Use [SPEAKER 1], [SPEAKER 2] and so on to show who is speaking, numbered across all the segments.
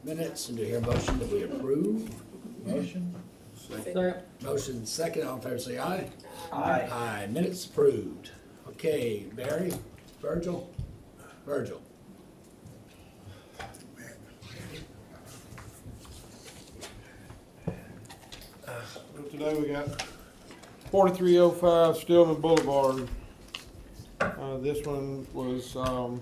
[SPEAKER 1] Minutes, and do you hear a motion that we approve? Motion? Motion second, all in favor say aye.
[SPEAKER 2] Aye.
[SPEAKER 1] Aye, minutes approved. Okay, Barry, Virgil? Virgil.
[SPEAKER 3] Today we got 4305 Stillman Boulevard. This one was
[SPEAKER 2] I don't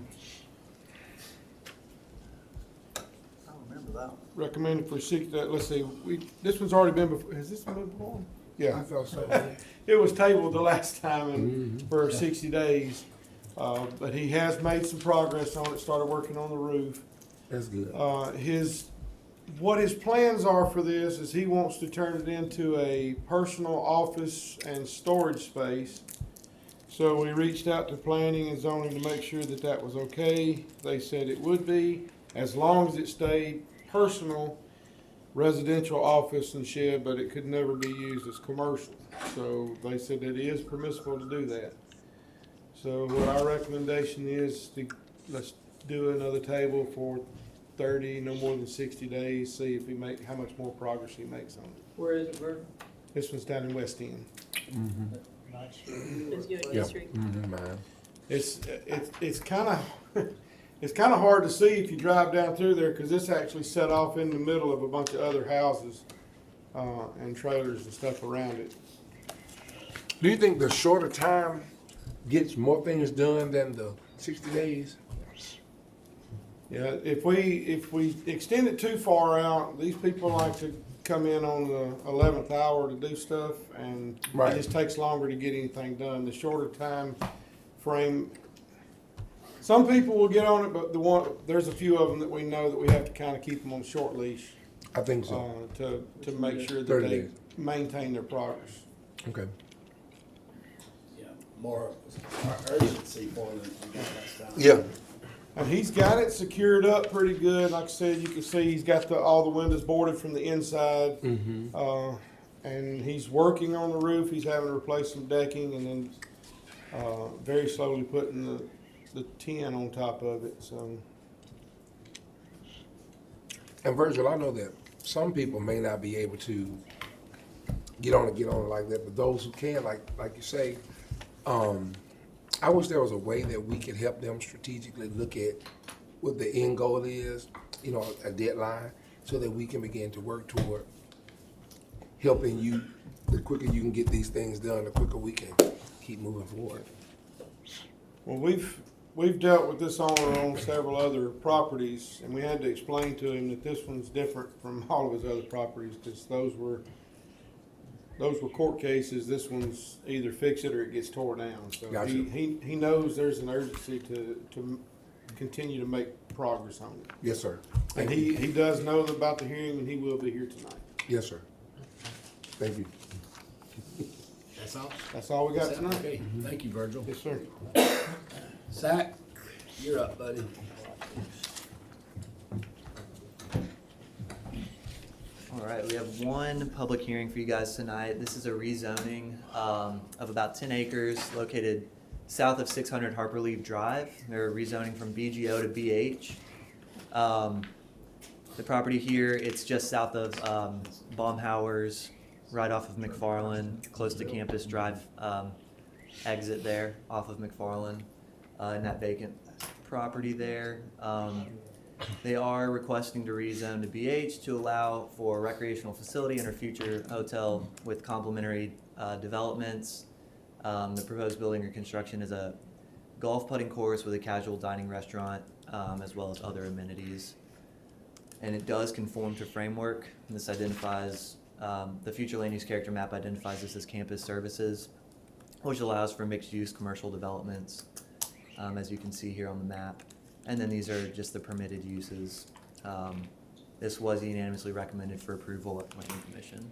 [SPEAKER 2] remember that one.
[SPEAKER 3] recommended for let's see, this one's already been before, has this been before? Yeah.
[SPEAKER 4] I thought so.
[SPEAKER 3] It was tabled the last time for 60 days, but he has made some progress on it, started working on the roof.
[SPEAKER 4] That's good.
[SPEAKER 3] What his plans are for this is he wants to turn it into a personal office and storage space. So we reached out to planning and zoning to make sure that that was okay. They said it would be, as long as it stayed personal, residential office and shed, but it could never be used as commercial. So they said that it is permissible to do that. So what our recommendation is let's do another table for 30, no more than 60 days, see if how much more progress he makes on it.
[SPEAKER 5] Where is it, Virgil?
[SPEAKER 3] This one's down in West End.
[SPEAKER 5] Is your
[SPEAKER 4] Yeah.
[SPEAKER 5] district?
[SPEAKER 4] Man.
[SPEAKER 3] It's kind of hard to see if you drive down through there, because it's actually set off in the middle of a bunch of other houses and trailers and stuff around it.
[SPEAKER 4] Do you think the shorter time gets more things done than the 60 days?
[SPEAKER 3] Yeah, if we extend it too far out, these people like to come in on the 11th hour to do stuff, and
[SPEAKER 4] Right.
[SPEAKER 3] it just takes longer to get anything done. The shorter time frame, some people will get on it, but there's a few of them that we know that we have to kind of keep them on short leash
[SPEAKER 4] I think so.
[SPEAKER 3] to make sure that
[SPEAKER 4] 30
[SPEAKER 3] they
[SPEAKER 4] days.
[SPEAKER 3] maintain their progress.
[SPEAKER 4] Okay.
[SPEAKER 1] Yeah, more urgency for them last time.
[SPEAKER 4] Yeah.
[SPEAKER 3] And he's got it secured up pretty good. Like I said, you can see he's got all the windows boarded from the inside. And he's working on the roof. He's having to replace some decking, and then very slowly putting the tin on top of it. So
[SPEAKER 4] And Virgil, I know that some people may not be able to get on it like that, but those who can, like you say, I wish there was a way that we could help them strategically look at what the end goal is, a deadline, so that we can begin to work toward helping you. The quicker you can get these things done, the quicker we can keep moving forward.
[SPEAKER 3] well, we've dealt with this owner on several other properties, and we had to explain to him that this one's different from all of his other properties, because those were court cases. This one's either fix it or it gets tore down. So
[SPEAKER 4] Gotcha.
[SPEAKER 3] he knows there's an urgency to continue to make progress on it.
[SPEAKER 4] Yes, sir.
[SPEAKER 3] And
[SPEAKER 4] Thank you.
[SPEAKER 3] he does know about the hearing, and he will be here tonight.
[SPEAKER 4] Yes, sir. Thank you.
[SPEAKER 1] That's all?
[SPEAKER 3] That's all we got tonight.
[SPEAKER 1] Okay, thank you, Virgil.
[SPEAKER 3] Yes, sir.
[SPEAKER 1] Zach, you're up, buddy.
[SPEAKER 2] All right, we have one public hearing for you guys tonight. This is a rezoning of about 10 acres located south of 600 Harperleaf Drive. They're rezoning from BGO to BH. The property here, it's just south of Baumhauer's, right off of McFarland, close to Campus Drive exit there off of McFarland, in that vacant property there. They are requesting to rezone to BH to allow for a recreational facility and a future hotel with complementary developments. The proposed building or construction is a golf putting course with a casual dining restaurant, as well as other amenities. And it does conform to framework. And this identifies, the future land use character map identifies this as campus services, which allows for mixed use commercial developments, as you can see here on the map. And then these are just the permitted uses. This was unanimously recommended for approval at Planning Commission.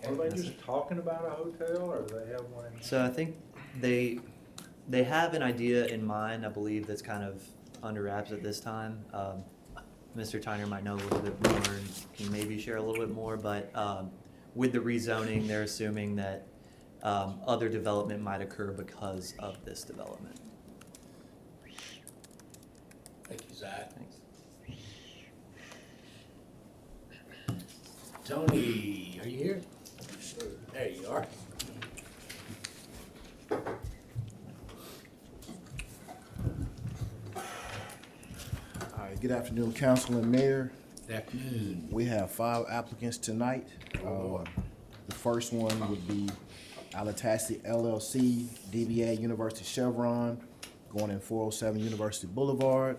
[SPEAKER 6] Are they just talking about a hotel, or do they have one?
[SPEAKER 2] So I think they have an idea in mind, I believe, that's kind of under wraps at this time. Mr. Tyner might know a little bit more and can maybe share a little bit more, but with the rezoning, they're assuming that other development might occur because of this development.
[SPEAKER 1] Thank you, Zach.
[SPEAKER 2] Thanks.
[SPEAKER 1] Tony, are you here? There you are.
[SPEAKER 5] All right, good afternoon, council and mayor.
[SPEAKER 1] Good afternoon.
[SPEAKER 5] We have 5 applicants tonight. The first one would be Alatassi LLC, DBA University Chevron, going in 407 University Boulevard.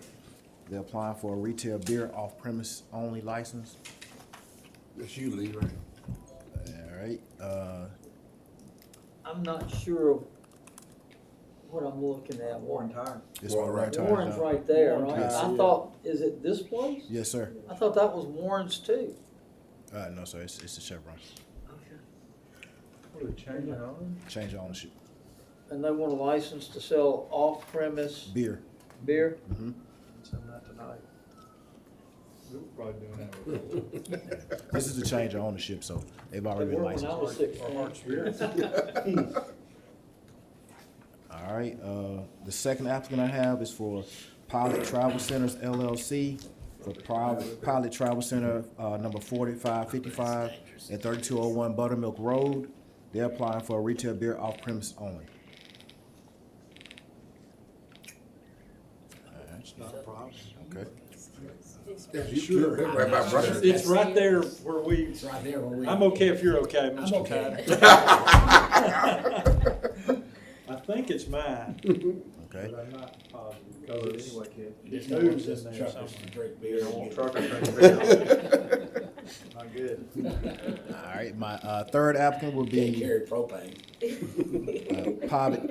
[SPEAKER 5] They're applying for a retail beer off-premise only license.
[SPEAKER 4] That's you, Lee, right?
[SPEAKER 5] All right,
[SPEAKER 7] I'm not sure what I'm looking at.
[SPEAKER 6] Warren Tire.
[SPEAKER 5] this one right here.
[SPEAKER 7] Warren's right there, right?
[SPEAKER 5] Yes.
[SPEAKER 7] I thought, is it this place?
[SPEAKER 5] Yes, sir.
[SPEAKER 7] I thought that was Warren's too.
[SPEAKER 5] No, sir, it's a Chevron.
[SPEAKER 6] What, are they changing on?
[SPEAKER 5] Change of ownership.
[SPEAKER 7] And they want a license to sell off-premise
[SPEAKER 5] Beer.
[SPEAKER 7] beer?
[SPEAKER 6] Some that tonight. We're probably doing that.
[SPEAKER 5] This is a change of ownership, so they've
[SPEAKER 7] They
[SPEAKER 5] already been
[SPEAKER 7] were when I
[SPEAKER 5] licensed.
[SPEAKER 7] was 16.
[SPEAKER 5] All right, the second applicant I have is for Pilot Travel Centers LLC, for Pilot Travel Center, number 4555 at 3201 Buttermilk Road. They're applying for a retail beer off-premise only.
[SPEAKER 6] It's not a problem.
[SPEAKER 5] Okay.
[SPEAKER 4] That's you. That's right, my brother.
[SPEAKER 6] It's right there where we,
[SPEAKER 1] It's right there where we.
[SPEAKER 6] I'm okay if you're okay,
[SPEAKER 1] I'm
[SPEAKER 6] Mr.
[SPEAKER 1] okay.
[SPEAKER 6] Tanner. I think it's mine,
[SPEAKER 5] Okay.
[SPEAKER 6] but I'm not positive, because it's,
[SPEAKER 1] Just
[SPEAKER 6] it's
[SPEAKER 1] know
[SPEAKER 6] moves
[SPEAKER 1] it's
[SPEAKER 6] in there
[SPEAKER 1] truckers
[SPEAKER 6] somewhere.
[SPEAKER 1] to drink beer.
[SPEAKER 6] I want truckers to drink beer. Not good.
[SPEAKER 5] All right, my third applicant will
[SPEAKER 1] Can't
[SPEAKER 5] be
[SPEAKER 1] carry propane.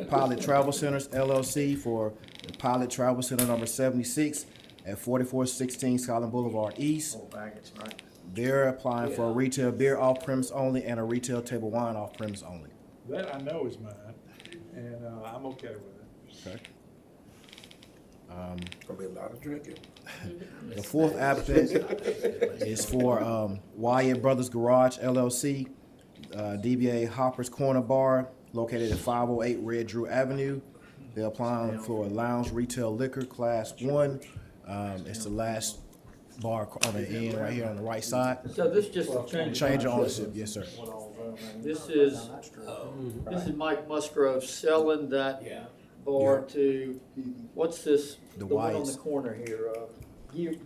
[SPEAKER 5] Pilot Travel Centers LLC for the Pilot Travel Center number 76 at 4416 Scotland Boulevard East.
[SPEAKER 6] Old baggage, right?
[SPEAKER 5] They're applying for a retail beer off-premise only and a retail table wine off-premise only.
[SPEAKER 6] That I know is mine, and I'm okay with it.
[SPEAKER 5] Okay.
[SPEAKER 4] Gonna be a lot of drinking.
[SPEAKER 5] The fourth applicant is for Wyatt Brothers Garage LLC, DBA Hopper's Corner Bar, located at 508 Red Drew Avenue. They're applying for a lounge retail liquor, class 1. It's the last bar on the end, right here on the right side.
[SPEAKER 7] So this just a change.
[SPEAKER 5] Change of ownership, yes, sir.
[SPEAKER 7] This is Mike Musgrove selling that
[SPEAKER 1] Yeah.
[SPEAKER 7] bar to, what's this?
[SPEAKER 5] The
[SPEAKER 7] one on the
[SPEAKER 5] Wyatts.
[SPEAKER 7] corner here,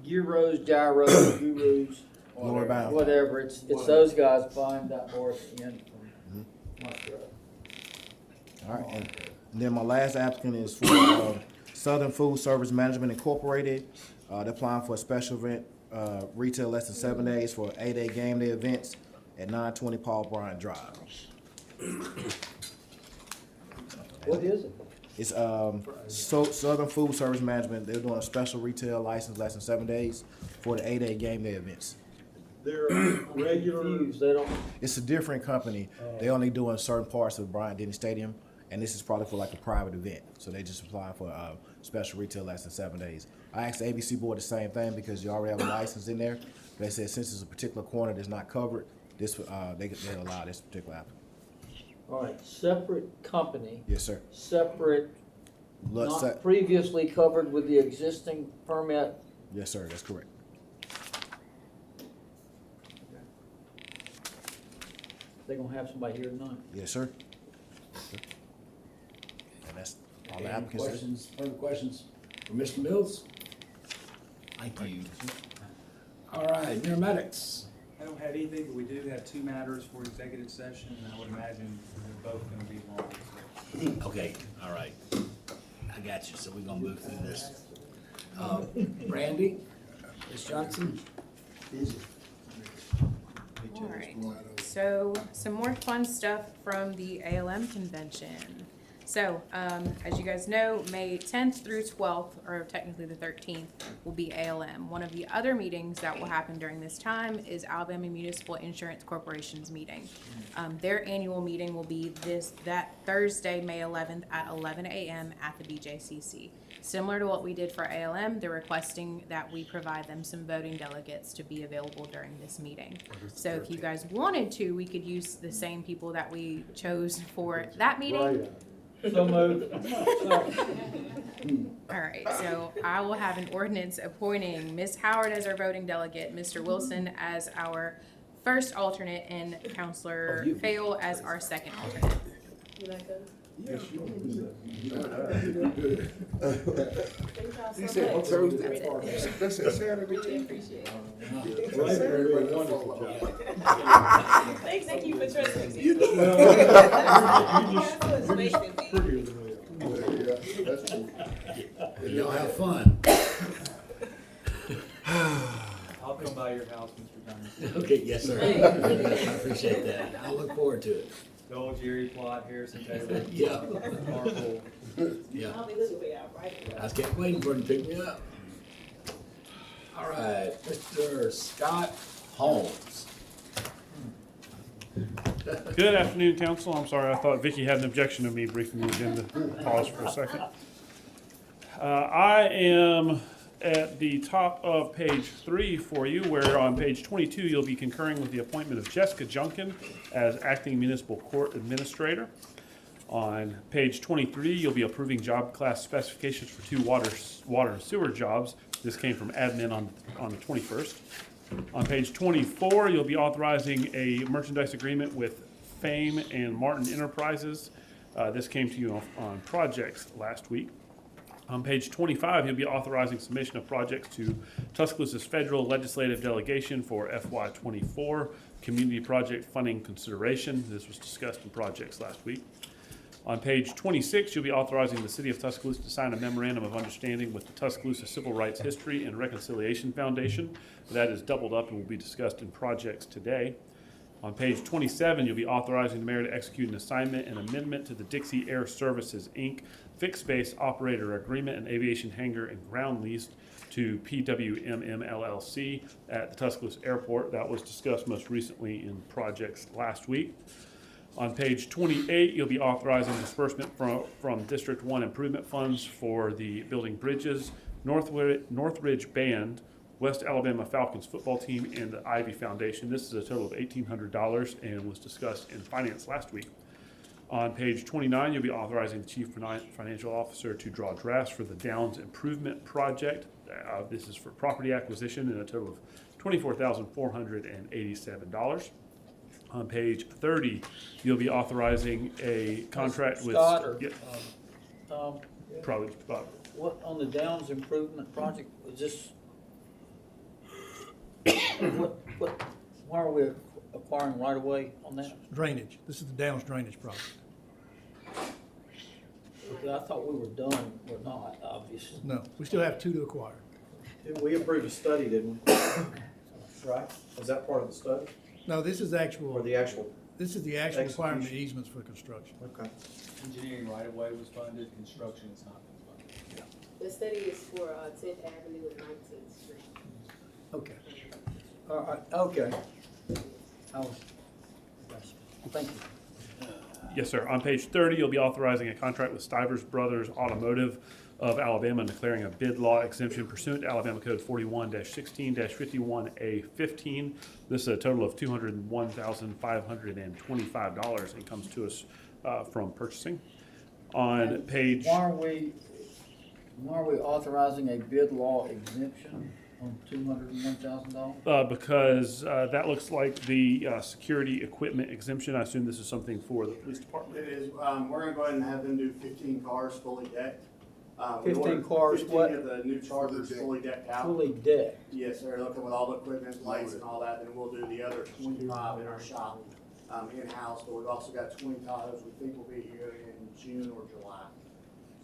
[SPEAKER 7] Gyros, Gyros, Gurus,
[SPEAKER 5] Lower bound.
[SPEAKER 7] whatever. It's those guys buying that bar at the end from Musgrove.
[SPEAKER 5] All right, and then my last applicant is for Southern Food Service Management Incorporated. They're applying for a special event, retail less than 7 days for 8-day game day events at 920 Paul Bryant Drive.
[SPEAKER 7] What is it?
[SPEAKER 5] It's Southern Food Service Management. They're doing a special retail license less than 7 days for the 8-day game day events.
[SPEAKER 6] They're regular,
[SPEAKER 7] Confused, they don't,
[SPEAKER 5] It's a different company. They only doing certain parts of Bryant Denny Stadium, and this is probably for like a private event. So they just applying for special retail less than 7 days. I asked the ABC board the same thing because you already have a license in there. They said since it's a particular corner that's not covered, this they allow this particular applicant.
[SPEAKER 7] all right, separate company,
[SPEAKER 5] Yes, sir.
[SPEAKER 7] separate,
[SPEAKER 5] Let's
[SPEAKER 7] not previously covered with the existing permit.
[SPEAKER 5] Yes, sir. That's correct.
[SPEAKER 7] They're gonna have somebody here tonight.
[SPEAKER 5] Yes, sir. And that's all the
[SPEAKER 1] Any
[SPEAKER 5] applicants.
[SPEAKER 1] questions, further questions for Mr. Mills? Thank you. All right, Mayor Maddox.
[SPEAKER 8] I don't have anything, but we do have 2 matters for executive session, and I would imagine they're both gonna be long. So.
[SPEAKER 1] Okay, all right. I got you, so we're gonna move through this. Randy, Ms. Johnson?
[SPEAKER 9] All right, so some more fun stuff from the ALM convention. So, as you guys know, May 10th through 12th, or technically the 13th, will be ALM. One of the other meetings that will happen during this time is Alabama Municipal Insurance Corporation's meeting. Their annual meeting will be that Thursday, May 11th at 11 a.m. at the BJCC. Similar to what we did for ALM, they're requesting that we provide them some voting delegates to be available during this meeting. So if you guys wanted to, we could use the same people that we chose for that meeting.
[SPEAKER 7] So moved.
[SPEAKER 9] All right, so I will have an ordinance appointing Ms. Howard as our voting delegate, Mr. Wilson as our first alternate, and Counselor Fail as our second alternate.
[SPEAKER 4] He said on Thursday. That's it, Saturday too.
[SPEAKER 10] Thank you for trusting me.
[SPEAKER 1] Y'all have fun.
[SPEAKER 8] I'll come by your house, Mr. Johnson.
[SPEAKER 1] Okay, yes, sir. I appreciate that. I look forward to it.
[SPEAKER 8] The old Jerry plot, Harrison Taylor.
[SPEAKER 1] Yeah,
[SPEAKER 8] Marple.
[SPEAKER 1] yeah.
[SPEAKER 10] I'll be looking for y'all, right?
[SPEAKER 1] I just kept waiting for him to pick me up. All right, Mr. Scott Holmes.
[SPEAKER 11] Good afternoon, council. I'm sorry, I thought Vicky had an objection to me briefing the agenda. Pause for a second. I am at the top of page 3 for you, where on page 22, you'll be concurring with the appointment of Jessica Junkin as acting municipal court administrator. On page 23, you'll be approving job class specifications for 2 water and sewer jobs. This came from admin on the 21st. On page 24, you'll be authorizing a merchandise agreement with Fame and Martin Enterprises. This came to you on projects last week. On page 25, you'll be authorizing submission of projects to Tuscaloosa's federal legislative delegation for FY24 community project funding consideration. This was discussed in projects last week. On page 26, you'll be authorizing the City of Tuscaloosa to sign a memorandum of understanding with the Tuscaloosa Civil Rights History and Reconciliation Foundation. That is doubled up and will be discussed in projects today. On page 27, you'll be authorizing the mayor to execute an assignment and amendment to the Dixie Air Services, Inc. Fixed Base Operator Agreement and Aviation Hangar and Ground Lease to PWMM LLC at the Tuscaloosa Airport. That was discussed most recently in projects last week. On page 28, you'll be authorizing disbursement from District 1 improvement funds for the building bridges, Northridge Band, West Alabama Falcons football team, and the Ivy Foundation. This is a total of $1,800 and was discussed in finance last week. On page 29, you'll be authorizing the Chief Financial Officer to draw drafts for the Downs Improvement Project. This is for property acquisition in a total of $24,487. On page 30, you'll be authorizing a contract with...
[SPEAKER 7] Scott or,
[SPEAKER 11] Yeah,
[SPEAKER 7] Tom,
[SPEAKER 11] probably Bob.
[SPEAKER 7] what, on the Downs Improvement Project, is this, why are we acquiring right of way on that?
[SPEAKER 12] Drainage. This is the Downs drainage project.
[SPEAKER 7] Okay, I thought we were done, we're not, obviously.
[SPEAKER 12] No, we still have 2 to acquire.
[SPEAKER 6] We approved a study, didn't we? Right? Is that part of the study
[SPEAKER 12] No, this is
[SPEAKER 6] or
[SPEAKER 12] actual,
[SPEAKER 6] the actual?
[SPEAKER 12] this is the actual requirement of
[SPEAKER 6] execution?
[SPEAKER 12] easements for construction.
[SPEAKER 6] Okay.
[SPEAKER 8] Engineering right of way was funded, construction is not funded.
[SPEAKER 10] The study is for 10th Avenue and 19th Street.
[SPEAKER 12] Okay.
[SPEAKER 7] Okay. Thank you.
[SPEAKER 11] Yes, sir. On page 30, you'll be authorizing a contract with Stivers Brothers Automotive of Alabama and declaring a bid law exemption pursuant to Alabama Code 41-16-51A15. This is a total of $201,525 and comes to us from purchasing. On page...
[SPEAKER 7] Why are we authorizing a bid law exemption on $201,000?
[SPEAKER 11] Because that looks like the security equipment exemption. I assume this is something for the police department.
[SPEAKER 13] It is, we're gonna go ahead and have them do 15 cars fully decked.
[SPEAKER 7] 15 cars, what?
[SPEAKER 13] 15 of the new Chargers fully decked out.
[SPEAKER 7] Fully decked.
[SPEAKER 13] Yes, sir, looking with all the equipment, lights and all that, then we'll do the other 25 in our shop, in-house, but we've also got 20 Tahoes we think will be here in June or July.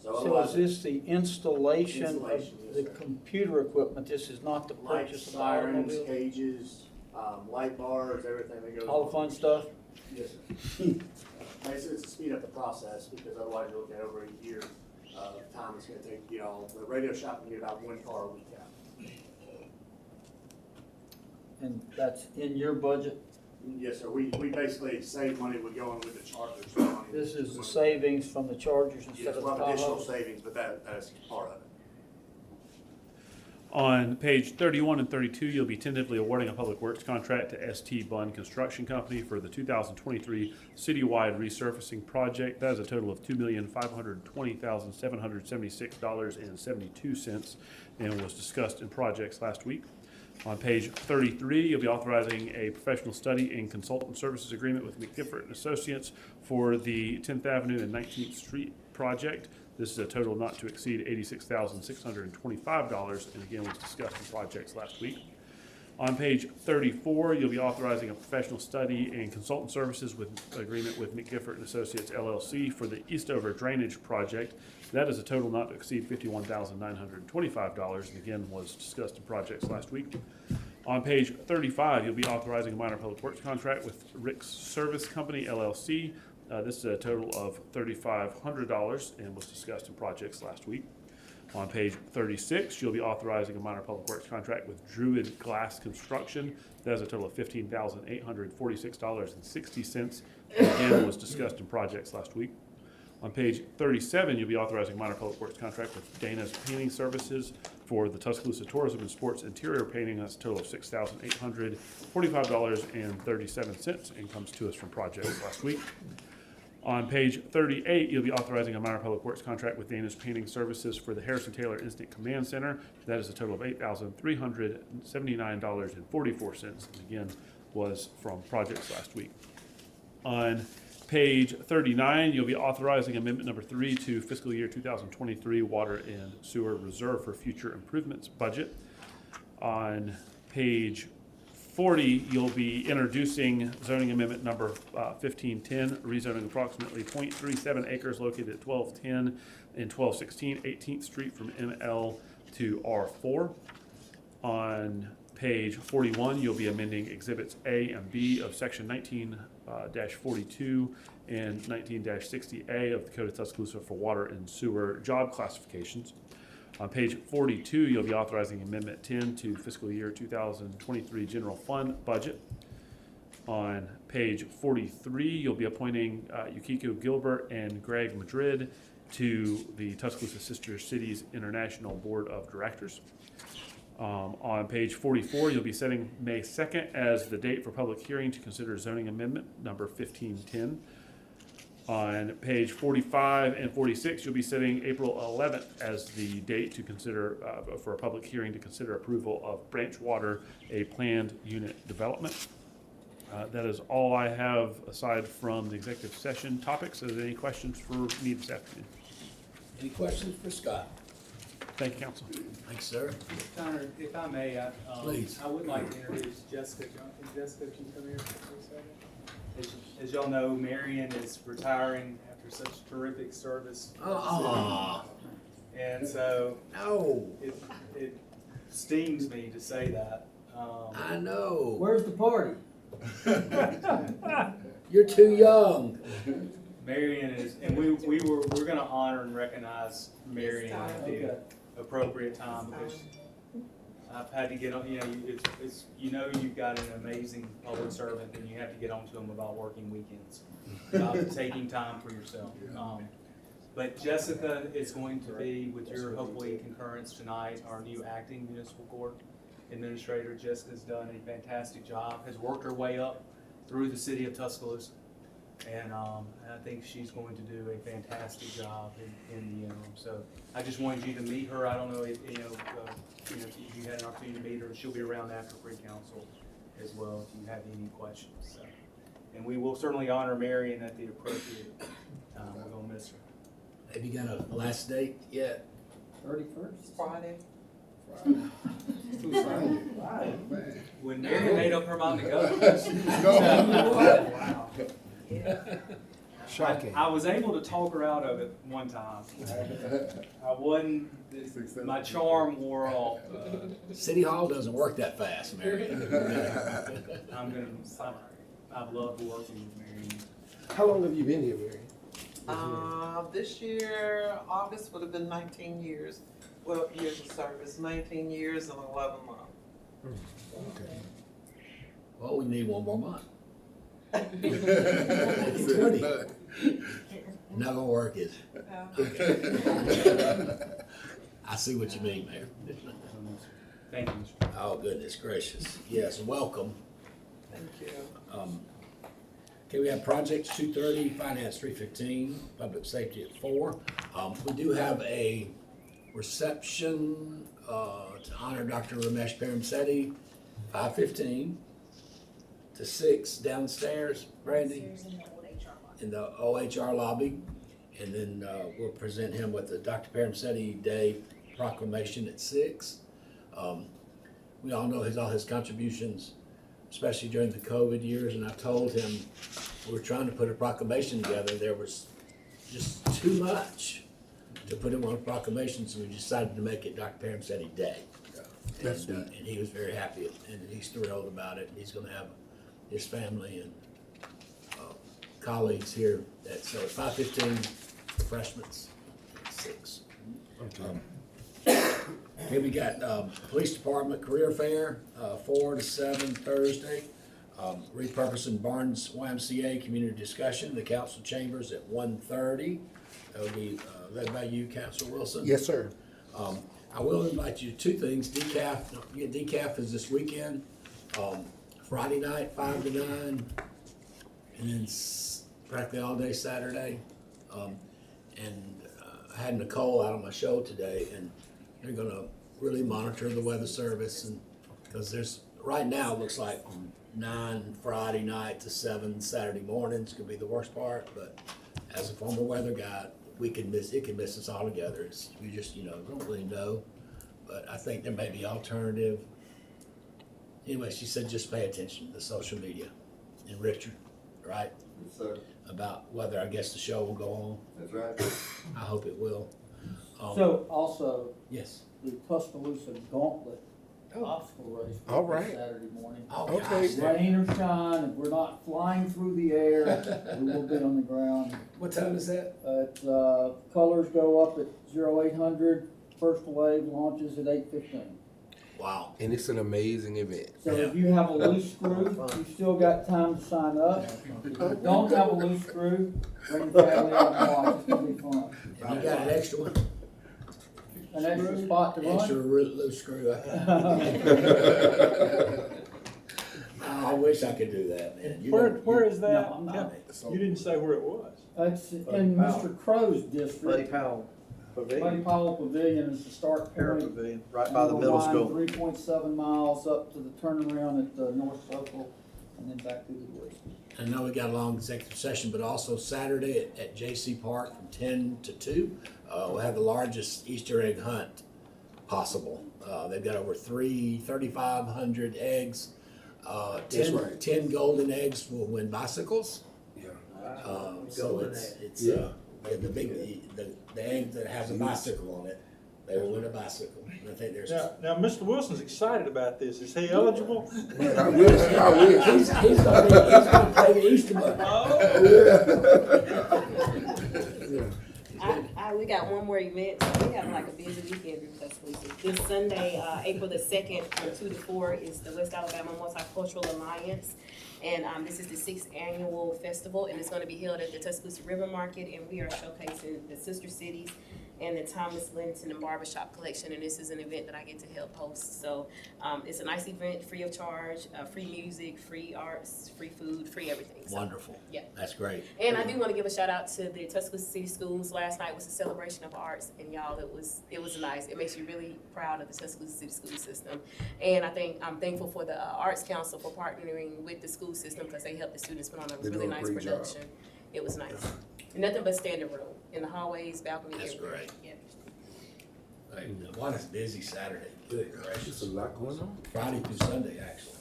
[SPEAKER 7] So
[SPEAKER 13] otherwise,
[SPEAKER 7] is this the installation of
[SPEAKER 13] Installation, yes,
[SPEAKER 7] the
[SPEAKER 13] sir.
[SPEAKER 7] computer equipment? This is not the
[SPEAKER 13] lights,
[SPEAKER 7] purchase of
[SPEAKER 13] sirens,
[SPEAKER 7] automobiles?
[SPEAKER 13] cages, light bars, everything that goes.
[SPEAKER 7] All the fun stuff?
[SPEAKER 13] Yes, sir. Basically, it's to speed up the process, because otherwise you're looking at over a year of time it's gonna take, you know, the radio shop can get about 1 car a week out.
[SPEAKER 7] And that's in your budget?
[SPEAKER 13] Yes, sir, we basically save money with going with the Chargers. money.
[SPEAKER 7] This is the savings from the Chargers instead
[SPEAKER 13] Yes,
[SPEAKER 7] of
[SPEAKER 13] we'll
[SPEAKER 7] the
[SPEAKER 13] have additional
[SPEAKER 7] Tahoe?
[SPEAKER 13] savings, but that's part of it.
[SPEAKER 11] On page 31 and 32, you'll be tentatively awarding a public works contract to ST Bund Construction Company for the 2023 citywide resurfacing project. That is a total of $2,520,776.72 and was discussed in projects last week. On page 33, you'll be authorizing a professional study and consultant services agreement with McGiffert and Associates for the 10th Avenue and 19th Street project. This is a total not to exceed $86,625, and again was discussed in projects last week. On page 34, you'll be authorizing a professional study and consultant services with agreement with McGiffert and Associates LLC for the Eastover Drainage Project. That is a total not to exceed $51,925, and again was discussed in projects last week. On page 35, you'll be authorizing a minor public works contract with Rick's Service Company LLC. This is a total of $3,500 and was discussed in projects last week. On page 36, you'll be authorizing a minor public works contract with Druid Glass Construction. That is a total of $15,846.60 and again was discussed in projects last week. On page 37, you'll be authorizing a minor public works contract with Dana's Painting Services for the Tuscaloosa Tourism and Sports Interior Painting. That's a total of $6,845.37 and comes to us from projects last week. On page 38, you'll be authorizing a minor public works contract with Dana's Painting Services for the Harrison Taylor Instant Command Center. That is a total of $8,379.44, and again was from projects last week. On page 39, you'll be authorizing amendment number 3 to fiscal year 2023 Water and Sewer Reserve for Future Improvements budget. On page 40, you'll be introducing zoning amendment number 1510, rezoning approximately 0.37 acres located at 1210 and 1216 18th Street from ML to R4. On page 41, you'll be amending exhibits A and B of section 19-42 and 19-60A of the Code of Tuscaloosa for water and sewer job classifications. On page 42, you'll be authorizing Amendment 10 to fiscal year 2023 general fund budget. On page 43, you'll be appointing Yukiko Gilbert and Greg Madrid to the Tuscaloosa Sister Cities International Board of Directors. On page 44, you'll be setting May 2nd as the date for public hearing to consider zoning amendment number 1510. On page 45 and 46, you'll be setting April 11th as the date to consider, for a public hearing to consider approval of Branch Water, a planned unit development. That is all I have aside from the executive session topics. Are there any questions for me this afternoon?
[SPEAKER 1] Any questions for Scott?
[SPEAKER 11] Thank you, Council.
[SPEAKER 1] Thanks, sir.
[SPEAKER 8] Connor, if I may,
[SPEAKER 1] Please.
[SPEAKER 8] I would like to introduce Jessica Johnson. Jessica, can you come here for a second? As y'all know, Marion is retiring after such terrific service. And so it stings me to say that.
[SPEAKER 1] I know.
[SPEAKER 7] Where's the party?
[SPEAKER 1] You're too young.
[SPEAKER 8] Marion is, and we're gonna honor and recognize Marion at the appropriate time because I've had to get on, you've got an amazing public servant and you have to get on to them about working weekends, about taking time for yourself. But Jessica is going to be, with your hopefully concurrence tonight, our new acting municipal court administrator. Jessica's done a fantastic job, has worked her way up through the city of Tuscaloosa. And I think she's going to do a fantastic job in the interim. So I just wanted you to meet her. I don't know if if you had an opportunity to meet her. She'll be around after pre-council as well if you have any questions. So, and we will certainly honor Marion at the appropriate time. We're gonna miss her.
[SPEAKER 1] Have you got a last date yet?
[SPEAKER 7] 31st?
[SPEAKER 10] Friday.
[SPEAKER 8] When Marion made up her mind to go, wow.
[SPEAKER 4] Shocking.
[SPEAKER 8] I was able to talk her out of it one time. I wasn't, my charm wore off.
[SPEAKER 1] City Hall doesn't work that fast, Mary.
[SPEAKER 8] I've loved working with Marion.
[SPEAKER 4] How long have you been here, Mary?
[SPEAKER 10] This year, August would have been 19 years. Well, years of service, 19 years and 11 months.
[SPEAKER 4] Okay.
[SPEAKER 1] Well, we need one more month. Not gonna work, is it? I see what you mean, Mayor.
[SPEAKER 8] Thank you, Mr. Chairman.
[SPEAKER 1] Oh, goodness gracious. Yes, welcome.
[SPEAKER 10] Thank you.
[SPEAKER 1] Okay, we have projects 230, finance 315, public safety at 4. We do have a reception to honor Dr. Ramesh Paramsetti, 5:15 to 6 downstairs, Brandy, in the OHR lobby. And then we'll present him with the Dr. Paramsetti Day proclamation at 6. We all know all his contributions, especially during the COVID years, and I told him we were trying to put a proclamation together. There was just too much to put him on a proclamation, so we decided to make it Dr. Paramsetti Day. And he was very happy, and he's thrilled about it. He's gonna have his family and colleagues here so at 5:15, freshmen, at 6. Here we got Police Department Career Fair, 4 to 7 Thursday. Repurposing Barnes YMCA Community Discussion, the council chambers at 1:30. That'll be led by you, Councilor Wilson.
[SPEAKER 4] Yes, sir.
[SPEAKER 1] I will invite you to 2 things. Decaf is this weekend, Friday night, 5 to 9, and then practically all day Saturday. I had Nicole out on my show today, and they're gonna really monitor the weather service, and because right now it looks like from 9 Friday night to 7 Saturday mornings could be the worst part, but as a former weather guy, it can miss us all together. We just, don't really know, but I think there may be alternative. Anyway, she said just pay attention to the social media. And Richard, right?
[SPEAKER 14] Yes, sir.
[SPEAKER 1] About whether, I guess, the show will go on.
[SPEAKER 14] That's right.
[SPEAKER 1] I hope it will.
[SPEAKER 7] So also,
[SPEAKER 1] Yes.
[SPEAKER 7] the Tuscaloosa Gauntlet obstacle race.
[SPEAKER 4] All right.
[SPEAKER 7] Saturday morning.
[SPEAKER 1] Oh,
[SPEAKER 4] Okay.
[SPEAKER 1] gosh.
[SPEAKER 7] Rain or shine, if we're not flying through the air, we will be on the ground.
[SPEAKER 1] What time is that?
[SPEAKER 7] Colors go up at 0800, first wave launches at 8:15.
[SPEAKER 1] Wow.
[SPEAKER 4] And it's an amazing event.
[SPEAKER 7] So if you have a loose screw, you still got time to sign up. If you don't have a loose screw, bring your family out and watch, it's gonna be fun.
[SPEAKER 1] And you got an extra one?
[SPEAKER 7] An extra spot to
[SPEAKER 1] Extra
[SPEAKER 7] run?
[SPEAKER 1] loose screw. I wish I could do that, man.
[SPEAKER 6] Where is that?
[SPEAKER 7] No, I'm not.
[SPEAKER 6] You didn't say where it was.
[SPEAKER 7] It's in Mr. Crow's
[SPEAKER 15] Buddy
[SPEAKER 7] district.
[SPEAKER 15] Powell
[SPEAKER 7] Buddy
[SPEAKER 15] Pavilion,
[SPEAKER 7] Powell Pavilion is the start
[SPEAKER 15] Parent
[SPEAKER 7] point.
[SPEAKER 15] Pavilion, right by the middle school.
[SPEAKER 7] 3.7 miles up to the turnaround at North Circle and then back through the woods.
[SPEAKER 1] I know we got a long executive session, but also Saturday at JC Park from 10 to 2, we'll have the largest Easter egg hunt possible. They've got over 3,500 eggs.
[SPEAKER 4] That's right.
[SPEAKER 1] 10 golden eggs will win bicycles.
[SPEAKER 4] Yeah.
[SPEAKER 1] So
[SPEAKER 15] Golden
[SPEAKER 1] it's
[SPEAKER 4] Yeah.
[SPEAKER 1] the egg that has a bicycle on it, they will win a bicycle. And I think there's.
[SPEAKER 6] Now, Mr. Wilson's excited about this. Is he eligible?
[SPEAKER 4] Man, I wish.
[SPEAKER 1] He's gonna play the Easter bunny.
[SPEAKER 16] We got one more event. So we have like a busy weekend in Tuscaloosa. This Sunday, April the 2nd, from 2 to 4 is the West Alabama Multicultural Alliance. And this is the 6th annual festival, and it's going to be held at the Tuscaloosa River Market, and we are showcasing the sister cities and the Thomas Linton and Barbershop Collection, and this is an event that I get to help host. So it's a nice event, free of charge, free music, free arts, free food, free everything. So,
[SPEAKER 1] Wonderful.
[SPEAKER 16] yeah.
[SPEAKER 1] That's great.
[SPEAKER 16] And I do want to give a shout out to the Tuscaloosa City Schools. Last night was a celebration of arts, and y'all, it was nice. It makes you really proud of the Tuscaloosa City school system. And I'm thankful for the Arts Council for partnering with the school system because they helped the students put on a
[SPEAKER 4] They
[SPEAKER 16] really
[SPEAKER 4] do a
[SPEAKER 16] nice
[SPEAKER 4] great
[SPEAKER 16] production. It was nice. And nothing but standing room in the hallways, balcony.
[SPEAKER 1] That's
[SPEAKER 16] everywhere.
[SPEAKER 1] great.
[SPEAKER 16] Yeah.
[SPEAKER 1] Hey, what is busy Saturday? Good
[SPEAKER 4] There's
[SPEAKER 1] gracious.
[SPEAKER 4] a lot going on.
[SPEAKER 1] Friday through Sunday, actually.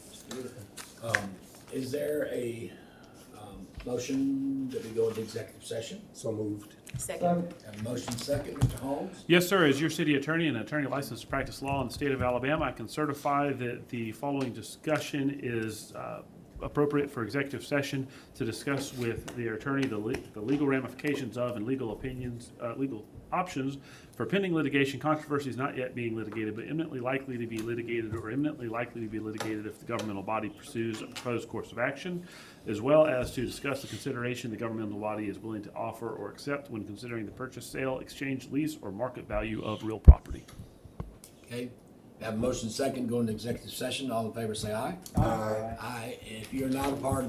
[SPEAKER 1] Is there a motion that we go into executive session?
[SPEAKER 4] So moved.
[SPEAKER 16] Second.
[SPEAKER 1] Have a motion second, Mr. Holmes?
[SPEAKER 11] Yes, sir. As your city attorney and attorney licensed to practice law in the state of Alabama, I can certify that the following discussion is appropriate for executive session to discuss with the attorney the legal ramifications of and legal opinions, legal options for pending litigation, controversies not yet being litigated, but imminently likely to be litigated or imminently likely to be litigated if the governmental body pursues a proposed course of action, as well as to discuss the consideration the governmental body is willing to offer or accept when considering the purchase, sale, exchange, lease, or market value of real property.
[SPEAKER 1] Okay, Have a motion second, go into executive session. All in favor, say aye.
[SPEAKER 4] Aye.
[SPEAKER 1] Aye. If you're not a part of